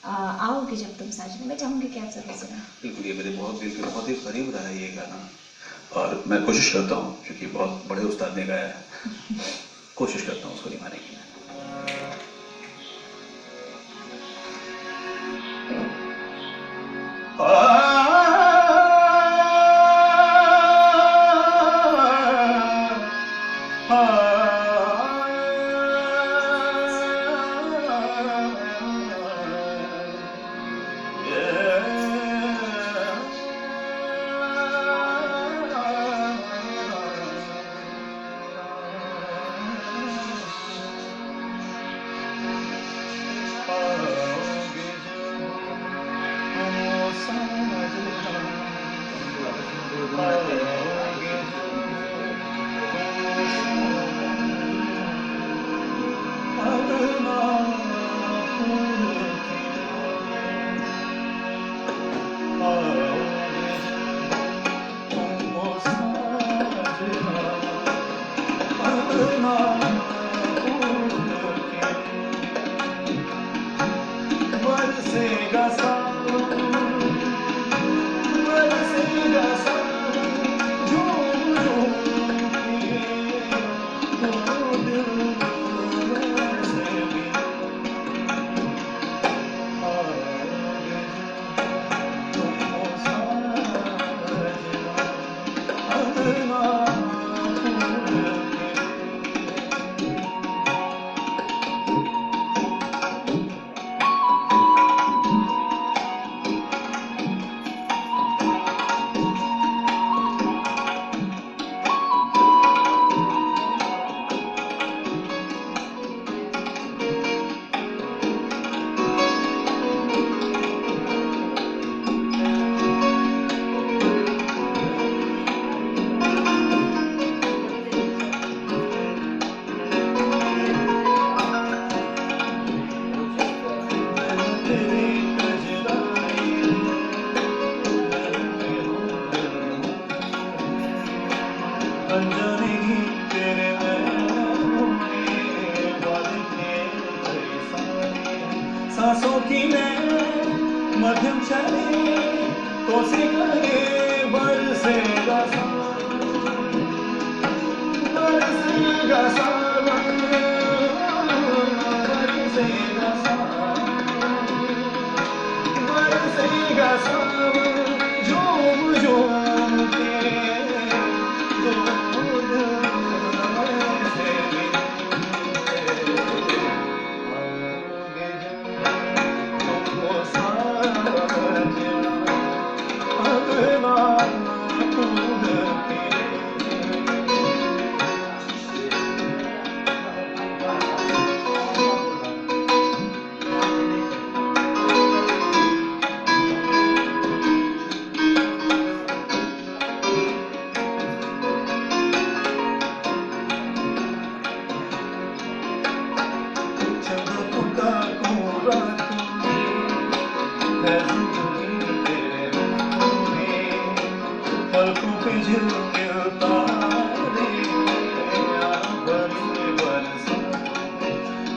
आओगे जब तुम साजना, मैं चाहूँगी कि आप जरूर सुना। बिल्कुल, ये मेरे बहुत दिल के बहुत ही करीब रहा है ये गाना, और मैं कोशिश करता हूँ, क्योंकि बहुत बड़े उस्ताद ने गाया है, कोशिश करता हूँ उसको निभाने की। सांसों की मैं मध्यम चले तो से कहे बरसेगा बरसेगा सावन, बरसेगा सावन, बरसेगा सावन, झूम झूम के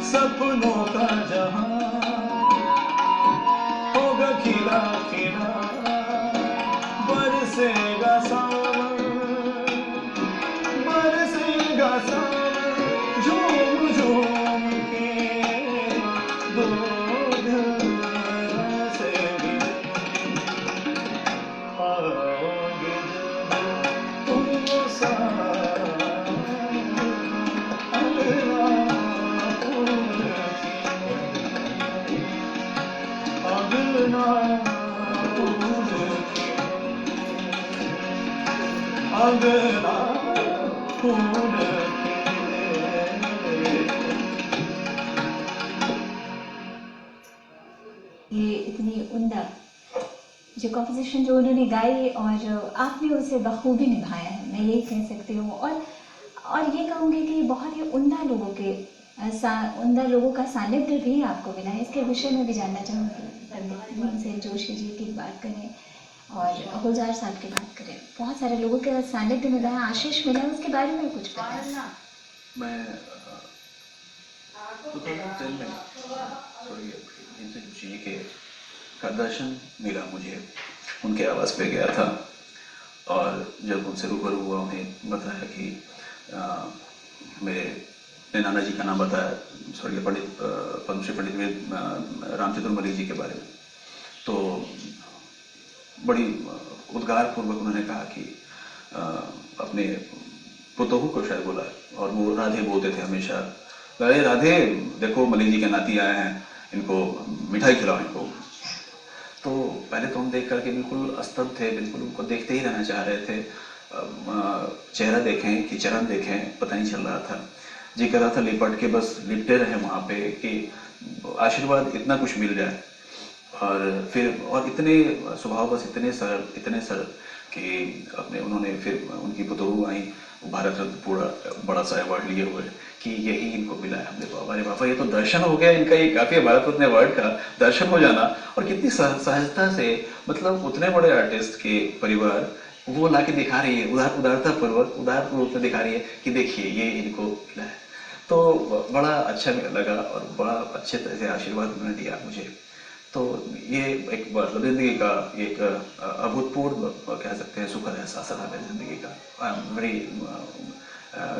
सपनों का जहां होगा खिला खिला, बरसेगा सावन, बरसेगा सावन, झूम झूम के दूध से भी आओगे तुम साथ। ये इतनी उम्दा जो कॉम्पोजिशन जो उन्होंने गाई और आपने उसे बखूबी निभाया है, मैं यही कह सकती हूँ। और ये कहूँगी कि बहुत ही उम्दा लोगों के उम्दा लोगों का सानिध्य भी आपको मिला है। इसके विषय में भी जानना चाहूँगी। पंडित जोशी जी की बात करें और गुलजार साहब की बात करें, बहुत सारे लोगों के सानिध्य मिला है, आशीष मिला है, उसके बारे में कुछ बताएं। मैं 2010 में सॉरी अनंत जी के का दर्शन मिला मुझे, उनके आवास पे गया था और जब उनसे रूबरू हुआ उन्हें बताया कि मेरे नाना जी का नाम बताया, स्वर्गीय पंडित पद्मश्री पंडित वेद रामचंद्र मलिक जी के बारे में, तो बड़ी उद्गार पूर्वक उन्होंने कहा कि अपने पुतोहू को शायद बोला और वो राधे बोलते थे हमेशा, अरे राधे देखो मलिक जी के नाती आए हैं, इनको मिठाई खिलाओ इनको। तो पहले तो हम देख करके बिल्कुल स्तब्ध थे, बिल्कुल उनको देखते ही रहना चाह रहे थे। चेहरा देखें कि चरण देखें पता नहीं चल रहा था। जी कर रहा था लिपट के बस लिपटे रहे वहाँ पे कि आशीर्वाद इतना कुछ मिल जाए। और फिर और इतने स्वभाव बस इतने सरल कि अपने उन्होंने फिर उनकी पुतोहू आई भारत रत्न पूरा बड़ा सा अवार्ड लिए हुए कि यही इनको मिला है। हमने कहा अरे बाबा ये तो दर्शन हो गया इनका, ये काफी भारत रत्न अवार्ड का दर्शन हो जाना। और कितनी सहजता से मतलब उतने बड़े आर्टिस्ट के परिवार वो लाके दिखा रही है, उदारता पूर्वक उदार रूप में दिखा रही है कि देखिए ये इनको मिला है। तो बड़ा अच्छा लगा और बड़ा अच्छे तरह से आशीर्वाद उन्होंने दिया मुझे। तो ये एक मतलब जिंदगी का एक अभूतपूर्व कह सकते हैं सुखद एहसास रहा मेरी जिंदगी का। I am very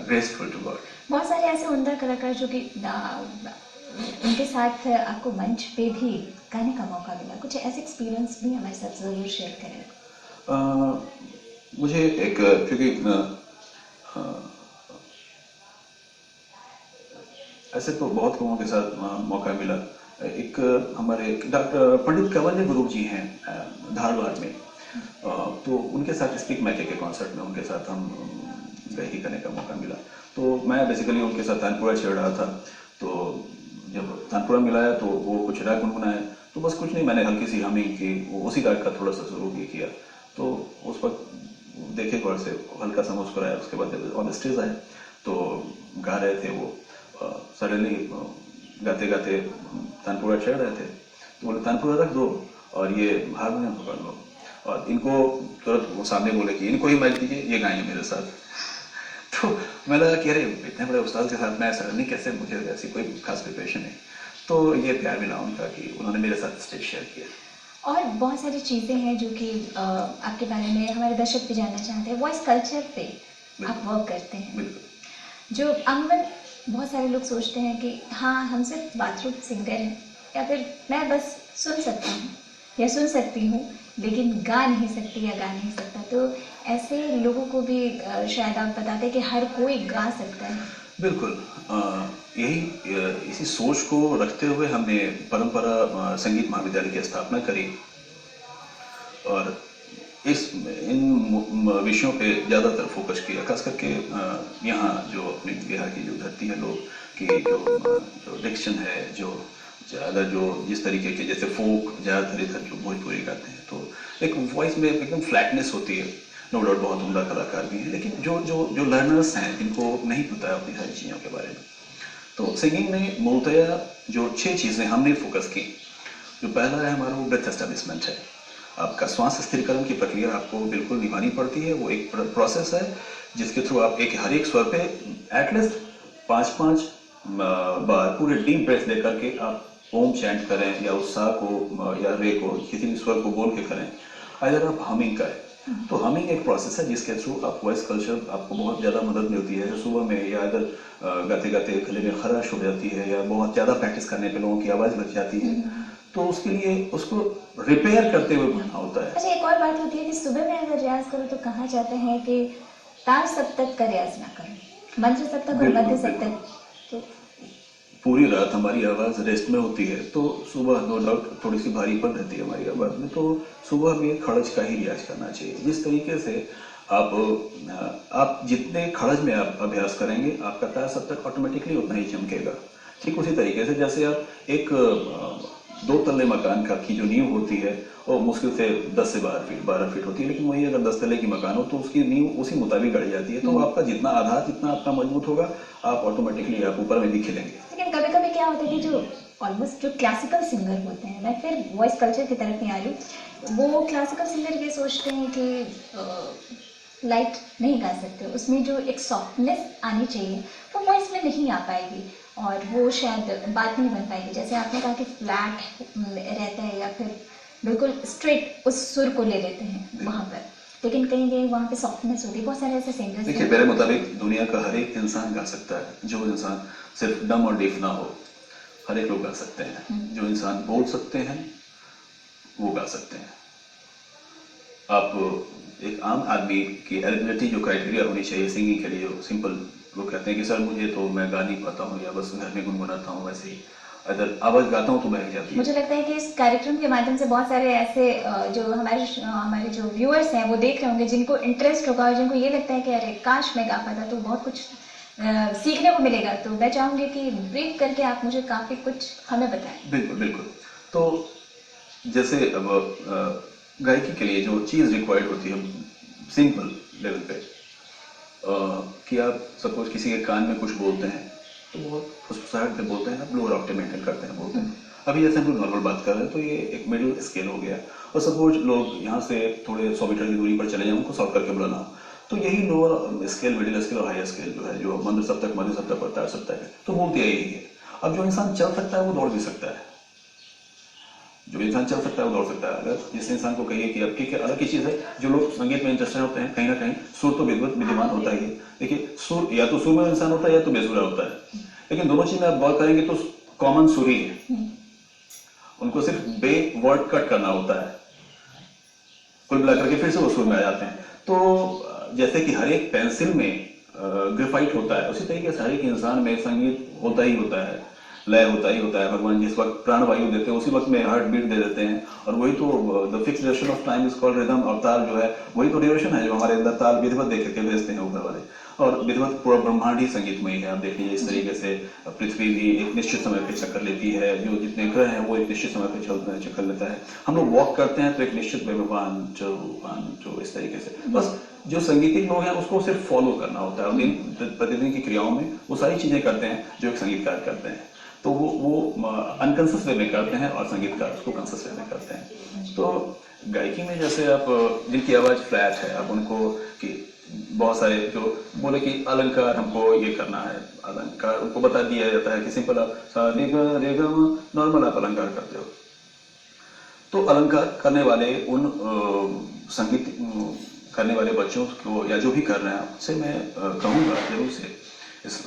graceful to God. बहुत सारे ऐसे उम्दा कलाकार जो कि उनके साथ आपको मंच पे भी गाने का मौका मिला, कुछ ऐसे एक्सपीरियंस भी हमारे साथ ज़रूर शेयर करें। मुझे एक क्योंकि ऐसे तो बहुत लोगों के साथ मौका मिला। एक हमारे डॉक्टर पंडित कंवरजी गुरु जी हैं धारवाड़ में, तो उनके साथ स्पीक मैके के कॉन्सर्ट में उनके साथ हम गायकी करने का मौका मिला। तो मैं बेसिकली उनके साथ तानपुरा छेड़ रहा था। तो जब तानपुरा मिलाया तो वो कुछ राग गुनगुनाए, तो बस कुछ नहीं, मैंने हल्की सी हमिंग की, वो उसी राग का थोड़ा सा शुरू भी किया। तो उस वक्त देखे गौर से हल्का सा मुस्कुराया। उसके बाद जब ऑन स्टेज आए तो गा रहे थे वो, सडनली गाते गाते तानपुरा छेड़ रहे थे, तो बोले तानपुरा रख दो और ये हारमोनियम पकड़ लो। और इनको तुरंत वो सामने बोले कि इनको ही माइक दीजिए, ये गाएंगे मेरे साथ। तो मैं लगा कि अरे इतने बड़े उस्ताद के साथ मैं सडनली कैसे, मुझे ऐसी कोई खास प्रिपरेशन नहीं। तो ये प्यार मिला उनका कि उन्होंने मेरे साथ स्टेज शेयर किया। और बहुत सारी चीज़ें हैं जो कि आपके बारे में हमारे दर्शक भी जानना चाहते हैं। वॉइस कल्चर पे आप वर्क करते हैं, बिल्कुल। जो अमूमन बहुत सारे लोग सोचते हैं कि हाँ हम सिर्फ बाथरूम सिंगर हैं, या फिर मैं बस सुन सकता हूँ या सुन सकती हूँ लेकिन गा नहीं सकती या गा नहीं सकता। तो ऐसे लोगों को भी शायद आप बताते हैं कि हर कोई गा सकता है। बिल्कुल, इसी सोच को रखते हुए हमने परंपरा संगीत महाविद्यालय की स्थापना करी और इन विषयों पे ज़्यादातर फोकस किया। खास करके यहाँ जो अपने बिहार की जो धरती है लोग की जो डिक्शन है, जो ज़्यादा जो जिस तरीके के जैसे फोक ज़्यादातर इधर जो भोजपुरी गाते हैं, तो एक वॉइस में एकदम फ्लैटनेस होती है। नो डाउट बहुत उम्दा कलाकार भी हैं, लेकिन जो लर्नर्स हैं जिनको नहीं पता है अपनी सारी चीज़ों के बारे में, तो सिंगिंग में मूलतया जो 6 चीज़ें हमने फोकस की। जो पहला है हमारा वो ब्रेथ एस्टेब्लिशमेंट है। आपका श्वास स्थिरीकरण की प्रक्रिया आपको बिल्कुल निभानी पड़ती है। वो एक प्रोसेस है जिसके थ्रू आप हर एक स्वर पे एटलीस्ट 5-5 बार पूरे डीप ब्रेथ लेकर के आप ओम चैंट करें या उस सा को या रे को किसी भी स्वर को बोल के करें। अगर आप हमिंग करें तो हमिंग एक प्रोसेस है जिसके थ्रू आप वॉइस कल्चर आपको बहुत ज़्यादा मदद मिलती है। सुबह में या अगर गाते गाते गले में खराश हो जाती है या बहुत ज़्यादा प्रैक्टिस करने पे लोगों की आवाज़ लग जाती है, तो उसके लिए उसको रिपेयर करते हुए बढ़ना होता है। अच्छा, एक और बात होती है कि सुबह में अगर रियाज करो तो कहा जाता है कि तार सप्तक का रियाज ना करो, मंत्र सप्तक और मध्य सप्तक। तो पूरी रात हमारी आवाज़ रेस्ट में होती है, तो सुबह नो डाउट थोड़ी सी भारीपन रहती है हमारी आवाज़ में, तो सुबह में खड़ज का ही रियाज करना चाहिए। जिस तरीके से आप जितने खड़ज में आप अभ्यास करेंगे आपका तार सप्तक ऑटोमेटिकली उतना ही चमकेगा। ठीक उसी तरीके से जैसे आप एक 2 तल्ले मकान की जो नींव होती है वो मुश्किल से 10 से 12 फीट होती है, लेकिन वही अगर 10 तल्ले की मकान हो तो उसकी नींव उसी मुताबिक गढ़ जाती है। तो आपका जितना आधार जितना आपका मजबूत होगा आप ऑटोमेटिकली आप ऊपर में भी खिलेंगे। लेकिन कभी कभी क्या होता है कि जो ऑलमोस्ट जो क्लासिकल सिंगर होते हैं, मैं फिर वॉइस कल्चर की तरफ नहीं आ रही हूँ, वो क्लासिकल सिंगर ये सोचते हैं कि लाइट नहीं गा सकते, उसमें जो एक सॉफ्टनेस आनी चाहिए वो वॉइस में नहीं आ पाएगी। और वो शायद बात नहीं बन पाएगी। जैसे आपने कहा कि फ्लैट रहता है या फिर बिल्कुल स्ट्रेट उस सुर को ले लेते हैं वहाँ पर, लेकिन कहीं कहीं वहाँ पे सॉफ्टनेस होती है। बहुत सारे ऐसे सिंगर्स देखिए, मेरे मुताबिक दुनिया का हर एक इंसान गा सकता है। जो इंसान सिर्फ डम और डेफ ना हो, हर एक लोग गा सकते हैं। जो इंसान बोल सकते हैं वो गा सकते हैं। आप एक आम आदमी की एलिजिबिलिटी जो क्राइटेरिया होनी चाहिए सिंगिंग के लिए, सिंपल लोग कहते हैं कि सर मुझे तो मैं गा नहीं पाता हूँ या बस घर में गुनगुनाता हूँ, वैसे ही अगर आवाज़ गाता हूँ तो बह जाती है। मुझे लगता है कि इस कार्यक्रम के माध्यम से बहुत सारे ऐसे जो हमारे जो व्यूअर्स हैं वो देख रहे होंगे, जिनको इंटरेस्ट होगा और जिनको ये लगता है कि अरे काश मैं गा पाता तो बहुत कुछ सीखने को मिलेगा। तो मैं चाहूँगी कि ब्रीफ करके आप मुझे काफ़ी कुछ हमें बताएं। बिल्कुल बिल्कुल। तो जैसे अब गायकी के लिए जो चीज़ रिक्वायर्ड होती है सिंपल लेवल पे, कि आप सपोज किसी के कान में कुछ बोलते हैं तो बहुत फुसफुसाहट में बोलते हैं, आप लोअर ऑक्टेव मेंटेन करते हैं, बोलते हैं। अभी जैसे हम लोग नॉर्मल बात कर रहे हैं तो ये एक मिडिल स्केल हो गया। और सपोज लोग यहाँ से थोड़े 100 मीटर की दूरी पर चले जाएं, उनको सॉल्व करके बुलाना, तो यही लोअर स्केल, मिडिल स्केल और हाई स्केल जो है, जो मध्य सप्तक, मध्य सप्तक और तार सप्तक है, तो बोलते यही है। अब जो इंसान चल सकता है वो दौड़ भी सकता है। जो इंसान चल सकता है वो दौड़ सकता है। अगर जिस इंसान को कहिए कि अब ठीक है, अलग की चीज़ है, जो लोग संगीत में इंटरेस्टेड होते हैं, कहीं ना कहीं सुर तो विद्यमान होता ही है। देखिए, सुर या तो सुर में इंसान होता है या तो बेसुरा होता है, लेकिन दोनों चीज में आप गौर करेंगे तो कॉमन सुर ही है। उनको सिर्फ बे वर्ड कट करना होता है, कुल मिलाकर के फिर से वो सुर में आ जाते हैं। तो जैसे कि हर एक पेंसिल में ग्रेफाइट होता है, उसी तरीके से हर एक इंसान में संगीत होता ही होता है, लय होता ही होता है। भगवान जिस वक्त प्राणवायु देते हैं उसी वक्त में हार्ट बीट दे देते हैं, और वही तो the fix duration of time is called rhythm. और ताल जो है वही तो ड्यूरेशन है जो हमारे अंदर ताल विधिवत देख करके भेजते हैं ऊपर वाले। और विधिवत पूरा ब्रह्मांड ही संगीतमय है। आप देख लीजिए, इस तरीके से पृथ्वी भी एक निश्चित समय पे चक्कर लेती है, जो जितने ग्रह हैं वो एक निश्चित समय पे चक्कर लेता है। हम लोग वॉक करते हैं तो एक निश्चित वे में 1 2 1 2 इस तरीके से। बस जो संगीतिक लोग हैं उसको सिर्फ फॉलो करना होता है, और दिन प्रतिदिन की क्रियाओं में वो सारी चीजें करते हैं जो एक संगीतकार करते हैं। तो वो अनकंसियस वे में करते हैं और संगीतकार उसको कंसियस वे में करते हैं। तो गायकी में जैसे आप जिनकी आवाज फ्लैट है, आप उनको कि बहुत सारे जो बोले कि अलंकार हमको ये करना है, अलंकार उनको बता दिया जाता है कि सिंपल आप सा रे ग नॉर्मल आप अलंकार करते हो। तो अलंकार करने वाले उन संगीत करने वाले बच्चों को या जो भी कर रहे हैं, उससे मैं कहूँगा जरूर से इस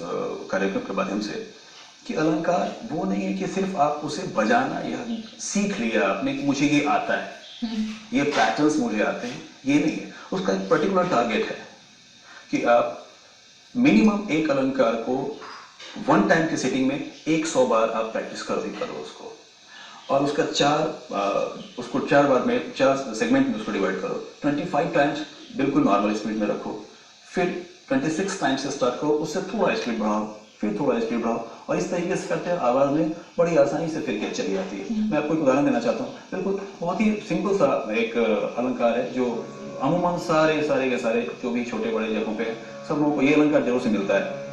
कार्यक्रम के माध्यम से कि अलंकार वो नहीं है कि सिर्फ आप उसे बजाना या सीख लिया आपने कि मुझे ये आता है, ये पैटर्न्स मुझे आते हैं, ये नहीं है। उसका एक पर्टिकुलर टारगेट है कि आप मिनिमम एक अलंकार को वन टाइम की सेटिंग में 100 बार आप प्रैक्टिस करो ही करो उसको, और उसका उसको 4 बार में 4 सेगमेंट में उसको डिवाइड करो। 25 टाइम्स बिल्कुल नॉर्मल स्पीड में रखो, फिर 26 टाइम्स से स्टार्ट करो, उससे थोड़ा स्पीड बढ़ाओ, फिर थोड़ा स्पीड बढ़ाओ, और इस तरीके से करते हैं आवाज में बड़ी आसानी से फिर चली जाती है। मैं आपको एक उदाहरण देना चाहता हूँ। बिल्कुल बहुत ही सिंपल सा एक अलंकार है जो अमूमन सारे के सारे जो भी छोटे बड़े जगहों पे सब लोगों को ये अलंकार जरूर से मिलता है।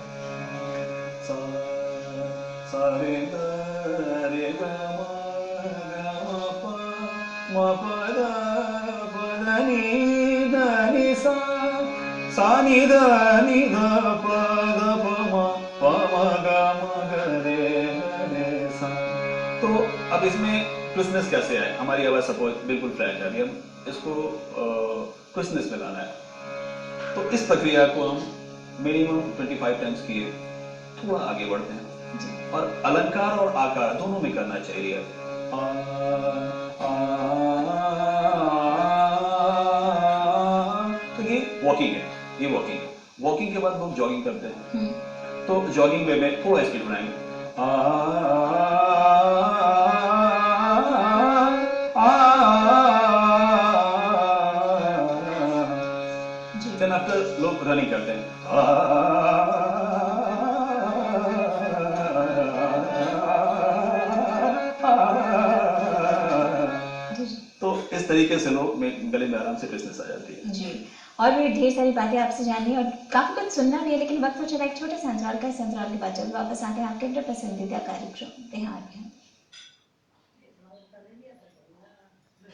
तो अब इसमें क्रिसनेस कैसे है? हमारी आवाज सपोज बिल्कुल फ्लैट है, अभी हम इसको क्रिसनेस में लाना है, तो इस प्रक्रिया को हम मिनिमम 25 टाइम्स किए, थोड़ा आगे बढ़ते हैं, और अलंकार और आकार दोनों में करना चाहिए। तो ये वॉकिंग है, ये वॉकिंग के बाद लोग जॉगिंग करते हैं, तो जॉगिंग वे में थोड़ा स्पीड बनाएंगे, देन आफ्टर लोग रनिंग करते हैं, तो इस तरीके से लोग में गले में आराम से क्रिसनेस आ जाती है। जी, और भी ढेर सारी बातें आपसे जाननी और काफी कुछ सुनना भी है, लेकिन वक्त हो चला एक छोटे से अंतराल का। इस अंतराल के बाद जब वापस आते हैं आपके पसंदीदा कार्यक्रम बिहार में।